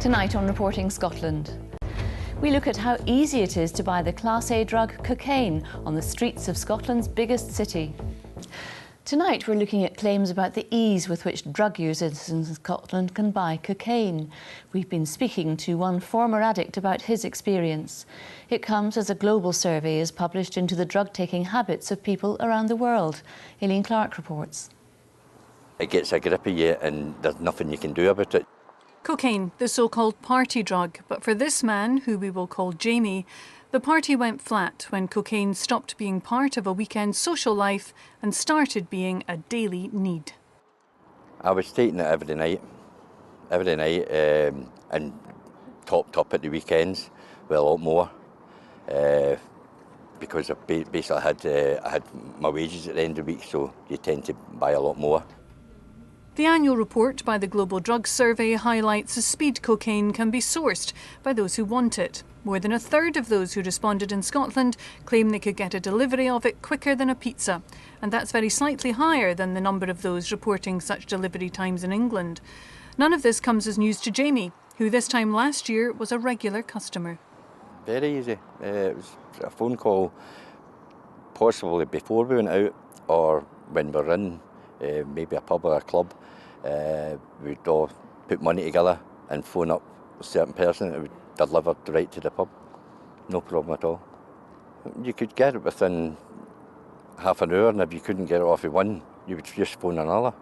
Tonight on Reporting Scotland, we look at how easy it is to buy the Class A drug cocaine on the streets of Scotland's biggest city. Tonight we're looking at claims about the ease with which drug users in Scotland can buy cocaine. We've been speaking to one former addict about his experience. It comes as a global survey is published into the drug-taking habits of people around the world. Aileen Clark reports. It gets a grip of you and there's nothing you can do about it. Cocaine, the so-called party drug, but for this man, who we will call Jamie, the party went flat when cocaine stopped being part of a weekend social life and started being a daily need. I was taking it every night, and topped up at the weekends with a lot more, because I basically had my wages at the end of the week, so you tend to buy a lot more. The annual report by the Global Drug Survey highlights the speed cocaine can be sourced by those who want it. More than a third of those who responded in Scotland claim they could get a delivery of it quicker than a pizza, and that's very slightly higher than the number of those reporting such delivery times in England. None of this comes as news to Jamie, who this time last year was a regular customer. Very easy. It was a phone call, possibly before we went out or when we were in maybe a pub or a club. We'd all put money together and phone up a certain person that would deliver right to the pub. No problem at all. You could get it within half an hour, and if you couldn't get it off of one, you would just phone another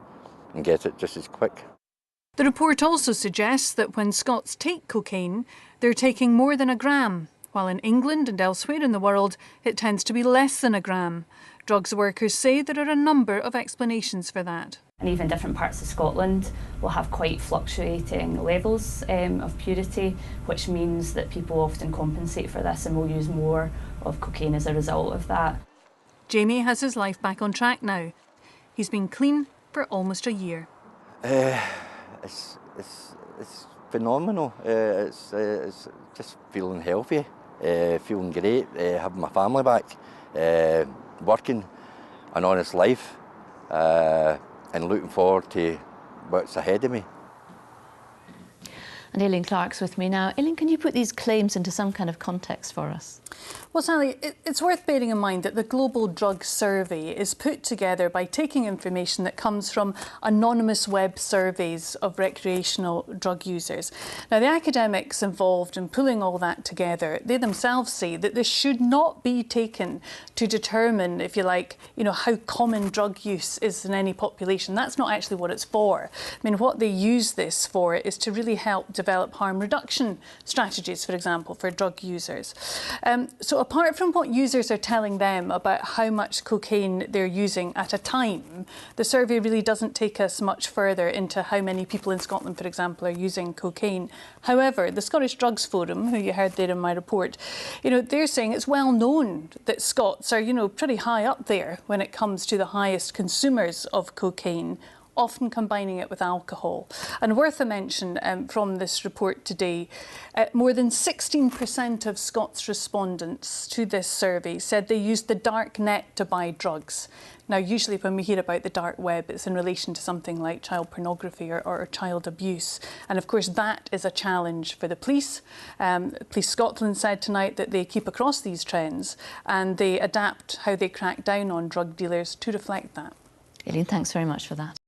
and get it just as quick. The report also suggests that when Scots take cocaine, they're taking more than a gram, while in England and elsewhere in the world, it tends to be less than a gram. Drugs workers say there are a number of explanations for that. And even different parts of Scotland will have quite fluctuating levels of purity, which means that people often compensate for this and will use more of cocaine as a result of that. Jamie has his life back on track now. He's been clean for almost a year. It's phenomenal. It's just feeling healthy, feeling great, having my family back, working an honest life, and looking forward to what's ahead of me. And Aileen Clark's with me now. Aileen, can you put these claims into some kind of context for us? Well, Sally, it's worth bearing in mind that the Global Drug Survey is put together by taking information that comes from anonymous web surveys of recreational drug users. Now, the academics involved in pulling all that together, they themselves say that this should not be taken to determine, if you like, how common drug use is in any population. That's not actually what it's for. I mean, what they use this for is to really help develop harm reduction strategies, for example, for drug users. So apart from what users are telling them about how much cocaine they're using at a time, the survey really doesn't take us much further into how many people in Scotland, for example, are using cocaine. However, the Scottish Drugs Forum, who you heard there in my report, they're saying it's well known that Scots are, pretty high up there when it comes to the highest consumers of cocaine, often combining it with alcohol. And worth a mention from this report today, more than 16% of Scots respondents to this survey said they used the dark net to buy drugs. Now, usually when we hear about the dark web, it's in relation to something like child pornography or child abuse. And of course, that is a challenge for the police. Police Scotland said tonight that they keep across these trends and they adapt how they crack down on drug dealers to reflect that. Aileen, thanks very much for that.